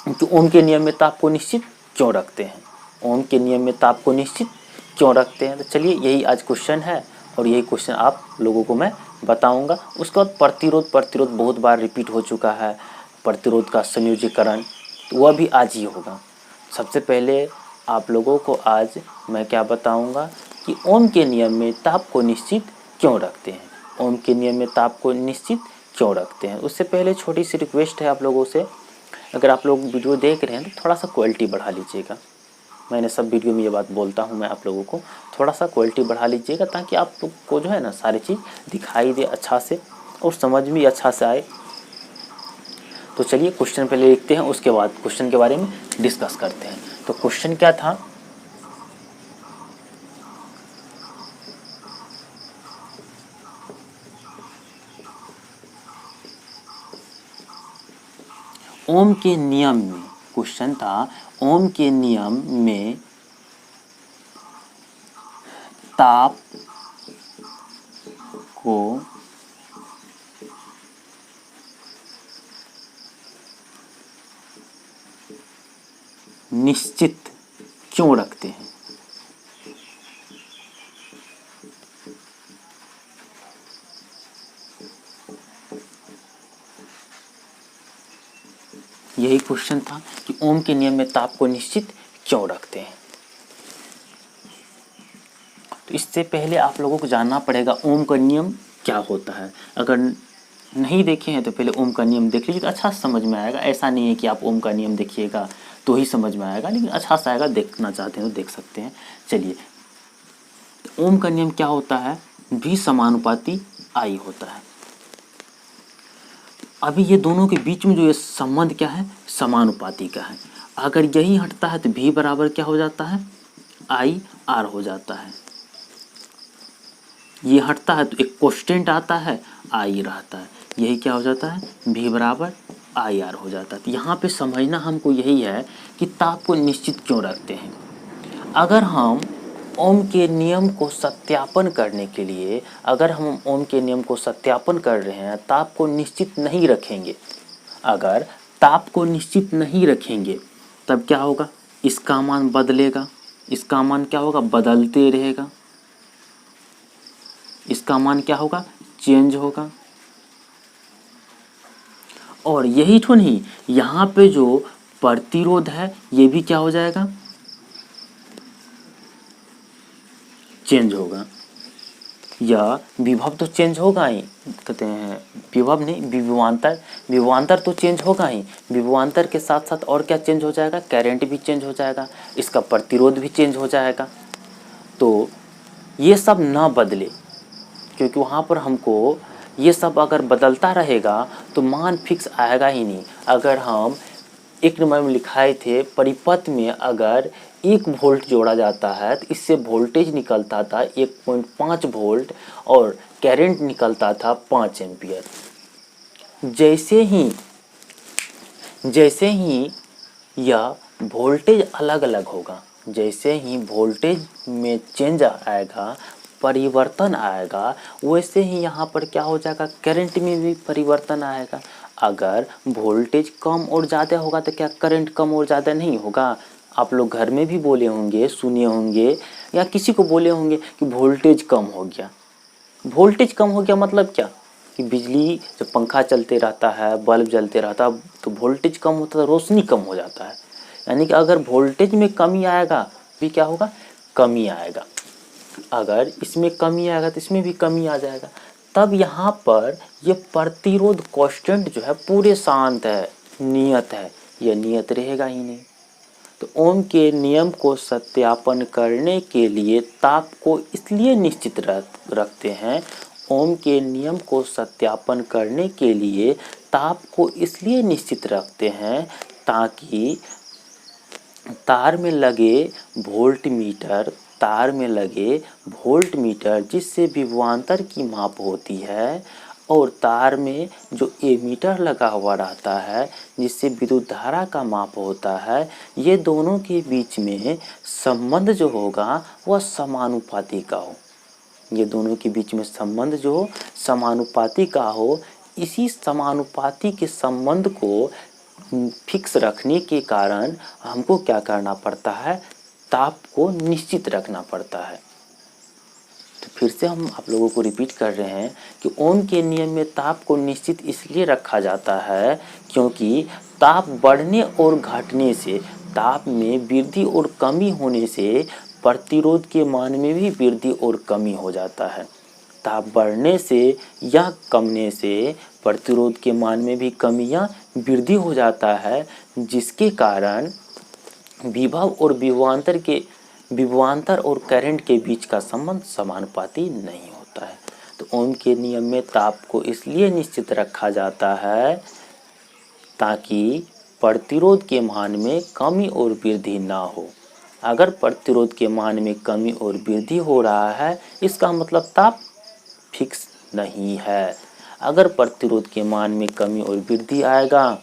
कि ओम के नियम में ताप को निश्चित क्यों रखते हैं, ओम के नियम में ताप को निश्चित क्यों रखते हैं। तो चलिए यही आज क्वेश्चन है और यही क्वेश्चन आप लोगों को मैं बताऊंगा। उसके बाद प्रतिरोध बहुत बार रिपीट हो चुका है, प्रतिरोध का संयोजीकरण, तो वह भी आज ही होगा। सबसे पहले आप लोगों को आज मैं क्या बताऊंगा कि ओम के नियम में ताप को निश्चित क्यों रखते हैं, ओम के नियम में ताप को निश्चित क्यों रखते हैं। उससे पहले छोटी सी रिक्वेस्ट है आप लोगों से, अगर आप लोग वीडियो देख रहे हैं तो थोड़ा सा क्वालिटी बढ़ा लीजिएगा। मैंने सब वीडियो में ये बात बोलता हूँ मैं आप लोगों को, थोड़ा सा क्वालिटी बढ़ा लीजिएगा ताकि आप लोग को जो है ना सारी चीज़ दिखाई दे अच्छा से और समझ में अच्छा से आए। तो चलिए क्वेश्चन पहले लिखते हैं, उसके बाद क्वेश्चन के बारे में डिस्कस करते हैं। तो क्वेश्चन क्या था, ओम के नियम में, क्वेश्चन था ओम के नियम में ताप को निश्चित क्यों रखते हैं। यही क्वेश्चन था कि ओम के नियम में ताप को निश्चित क्यों रखते हैं। तो इससे पहले आप लोगों को जानना पड़ेगा ओम का नियम क्या होता है। अगर नहीं देखे हैं तो पहले ओम का नियम देख लीजिए तो अच्छा समझ में आएगा। ऐसा नहीं है कि आप ओम का नियम देखिएगा तो ही समझ में आएगा, लेकिन अच्छा सा आएगा, देखना चाहते हैं तो देख सकते हैं। चलिए, तो ओम का नियम क्या होता है, V समानुपाती I होता है। अभी ये दोनों के बीच में जो ये संबंध क्या है, समानुपाती का है। अगर यही हटता है तो V बराबर क्या हो जाता है, IR हो जाता है। ये हटता है तो एक कांस्टेंट आता है, I रहता है, यही क्या हो जाता है, V बराबर IR हो जाता है। तो यहाँ पे समझना हमको यही है कि ताप को निश्चित क्यों रखते हैं। अगर हम ओम के नियम को सत्यापन करने के लिए, अगर हम ओम के नियम को सत्यापन कर रहे हैं, ताप को निश्चित नहीं रखेंगे, अगर ताप को निश्चित नहीं रखेंगे तब क्या होगा, इसका मान बदलेगा, इसका मान क्या होगा, बदलते रहेगा, इसका मान क्या होगा, चेंज होगा। और यही तो नहीं, यहाँ पे जो प्रतिरोध है ये भी क्या हो जाएगा, चेंज होगा। या विभव तो चेंज होगा ही, कहते हैं विभव नहीं, विभवांतर, विभवांतर तो चेंज होगा ही। विभवांतर के साथ साथ और क्या चेंज हो जाएगा, करंट भी चेंज हो जाएगा, इसका प्रतिरोध भी चेंज हो जाएगा। तो ये सब ना बदले, क्योंकि वहाँ पर हमको ये सब अगर बदलता रहेगा तो मान फिक्स आएगा ही नहीं। अगर हम एक नंबर में लिखाए थे, परिपथ में अगर 1 वोल्ट जोड़ा जाता है तो इससे वोल्टेज निकलता था 1.5 वोल्ट और करंट निकलता था 5 एम्पियर। जैसे ही यह वोल्टेज अलग अलग होगा, जैसे ही वोल्टेज में चेंज आएगा, परिवर्तन आएगा, वैसे ही यहाँ पर क्या हो जाएगा, करंट में भी परिवर्तन आएगा। अगर वोल्टेज कम और ज़्यादा होगा तो क्या करंट कम और ज़्यादा नहीं होगा। आप लोग घर में भी बोले होंगे, सुने होंगे, या किसी को बोले होंगे कि वोल्टेज कम हो गया। वोल्टेज कम हो गया मतलब क्या, कि बिजली जब पंखा चलते रहता है, बल्ब जलते रहता है तो वोल्टेज कम होता है, रोशनी कम हो जाता है। यानी कि अगर वोल्टेज में कमी आएगा भी क्या होगा, कमी आएगा। अगर इसमें कमी आएगा तो इसमें भी कमी आ जाएगा। तब यहाँ पर ये प्रतिरोध कांस्टेंट जो है पूरे शांत है, नियत है, ये नियत रहेगा ही नहीं। तो ओम के नियम को सत्यापन करने के लिए ताप को इसलिए निश्चित रखते हैं, ओम के नियम को सत्यापन करने के लिए ताप को इसलिए निश्चित रखते हैं ताकि तार में लगे वोल्ट मीटर जिससे विभवांतर की माप होती है, और तार में जो एमीटर लगा हुआ रहता है जिससे विद्युत धारा का माप होता है, ये दोनों के बीच में संबंध जो होगा वह समानुपाती का हो। ये दोनों के बीच में संबंध जो समानुपाती का हो, इसी समानुपाती के संबंध को फिक्स रखने के कारण हमको क्या करना पड़ता है, ताप को निश्चित रखना पड़ता है। तो फिर से हम आप लोगों को रिपीट कर रहे हैं कि ओम के नियम में ताप को निश्चित इसलिए रखा जाता है क्योंकि ताप बढ़ने और घटने से, ताप में वृद्धि और कमी होने से प्रतिरोध के मान में भी वृद्धि और कमी हो जाता है। ताप बढ़ने से या कमने से प्रतिरोध के मान में भी कमी या वृद्धि हो जाता है, जिसके कारण विभव और विभवांतर और करंट के बीच का संबंध समानुपाती नहीं होता है। तो ओम के नियम में ताप को इसलिए निश्चित रखा जाता है ताकि प्रतिरोध के मान में कमी और वृद्धि ना हो। अगर प्रतिरोध के मान में कमी और वृद्धि हो रहा है, इसका मतलब ताप फिक्स नहीं है। अगर प्रतिरोध के मान में कमी और वृद्धि आएगा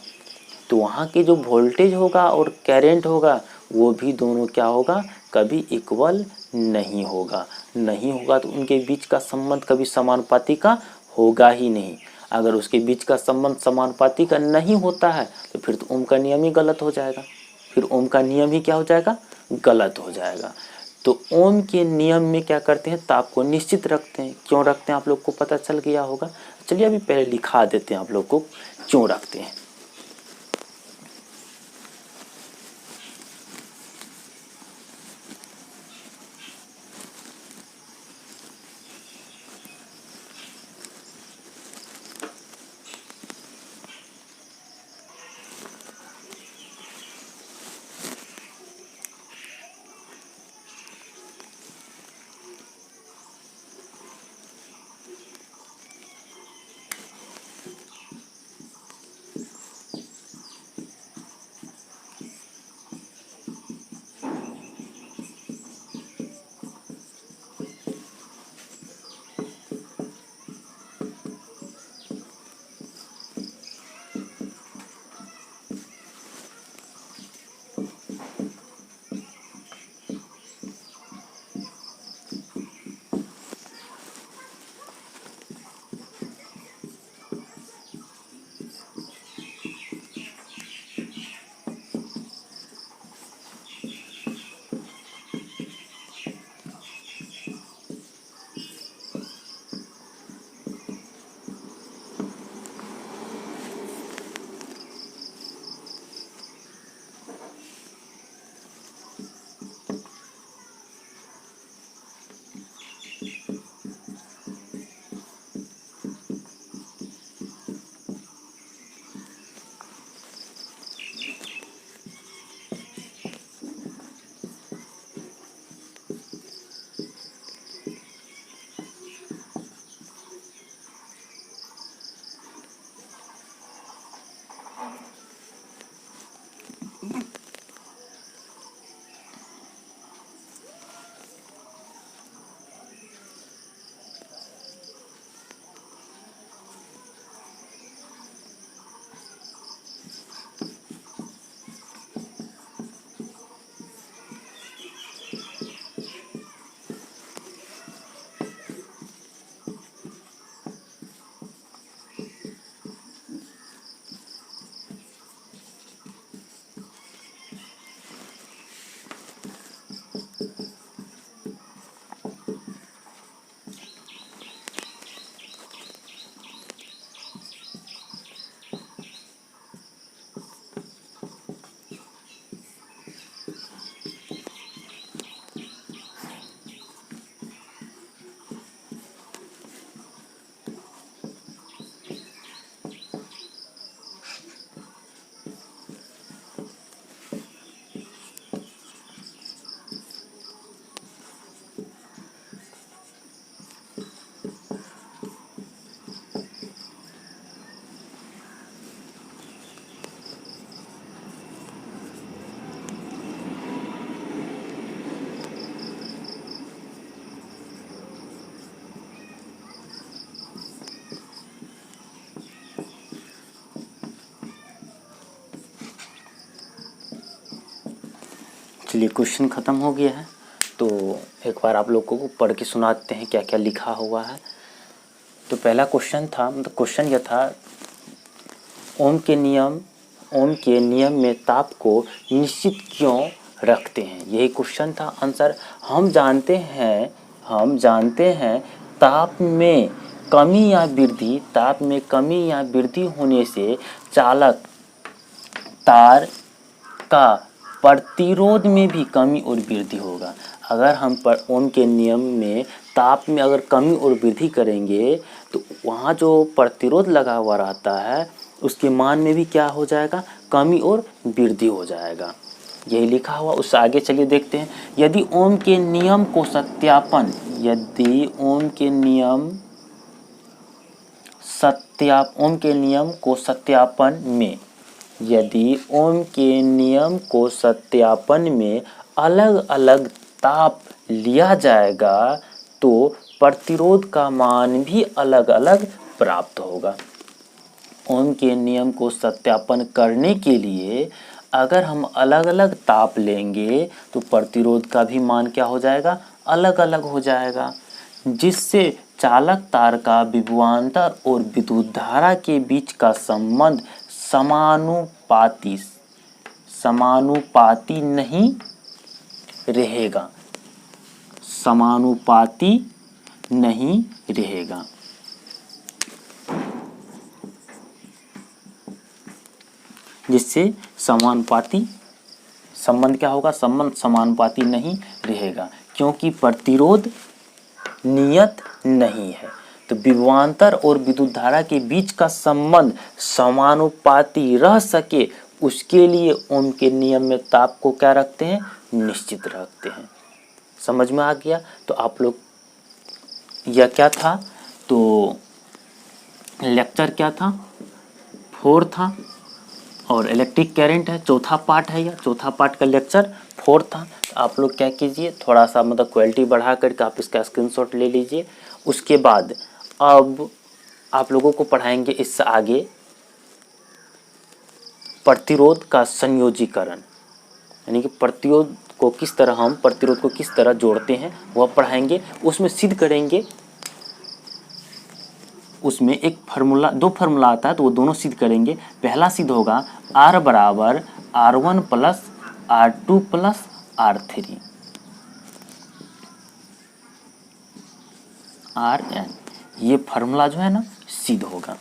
तो वहाँ के जो वोल्टेज होगा और करंट होगा वो भी दोनों क्या होगा, कभी इक्वल नहीं होगा। नहीं होगा तो उनके बीच का संबंध कभी समानुपाती का होगा ही नहीं। अगर उसके बीच का संबंध समानुपाती का नहीं होता है तो फिर तो ओम का नियम ही गलत हो जाएगा, फिर ओम का नियम ही क्या हो जाएगा, गलत हो जाएगा। तो ओम के नियम में क्या करते हैं, ताप को निश्चित रखते हैं। क्यों रखते हैं आप लोग को पता चल गया होगा। चलिए अभी पहले लिखा देते हैं आप लोग को क्यों रखते हैं। चलिए क्वेश्चन ख़त्म हो गया है, तो एक बार आप लोगों को पढ़ के सुनाते हैं क्या क्या लिखा हुआ है। तो पहला क्वेश्चन था, मतलब क्वेश्चन यह था, ओम के नियम ओम के नियम में ताप को निश्चित क्यों रखते हैं? यही क्वेश्चन था। आंसर हम जानते हैं ताप में कमी या वृद्धि होने से चालक तार का प्रतिरोध में भी कमी और वृद्धि होगा। अगर हम पर ओम के नियम में ताप में अगर कमी और वृद्धि करेंगे तो वहाँ जो प्रतिरोध लगा हुआ रहता है उसके मान में भी क्या हो जाएगा? कमी और वृद्धि हो जाएगा। यही लिखा हुआ। उससे आगे चलिए देखते हैं। यदि ओम के नियम को सत्यापन में अलग अलग ताप लिया जाएगा तो प्रतिरोध का मान भी अलग अलग प्राप्त होगा। ओम के नियम को सत्यापन करने के लिए अगर हम अलग अलग ताप लेंगे तो प्रतिरोध का भी मान क्या हो जाएगा? अलग अलग हो जाएगा, जिससे चालक तार का विभवांतर और विद्युत धारा के बीच का संबंध समानुपाती नहीं रहेगा। जिससे समानुपाती संबंध क्या होगा? संबंध समानुपाती नहीं रहेगा, क्योंकि प्रतिरोध नियत नहीं है। तो विभवांतर और विद्युत धारा के बीच का संबंध समानुपाती रह सके उसके लिए ओम के नियम में ताप को क्या रखते हैं? निश्चित रखते हैं। समझ में आ गया? तो आप लोग यह क्या था? तो लेक्चर क्या था? 4 था और इलेक्ट्रिक करंट है, चौथा पार्ट है। यह चौथा पार्ट का लेक्चर 4 था। आप लोग क्या कीजिए, थोड़ा सा मतलब क्वालिटी बढ़ा करके आप इसका स्क्रीनशॉट ले लीजिए। उसके बाद अब आप लोगों को पढ़ाएंगे इससे आगे प्रतिरोध का संयोजीकरण, यानी कि प्रतिरोध को किस तरह जोड़ते हैं वह पढ़ाएंगे। उसमें सिद्ध करेंगे। उसमें दो फार्मूला आता है तो वो दोनों सिद्ध करेंगे। पहला सिद्ध होगा R बराबर R1 plus R2 plus R3 Rn। ये फार्मूला जो है ना सिद्ध होगा।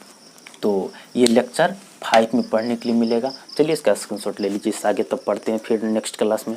तो ये लेक्चर 5 में पढ़ने के लिए मिलेगा। चलिए इसका स्क्रीनशॉट ले लीजिए। इससे आगे तब पढ़ते हैं फिर नेक्स्ट क्लास में।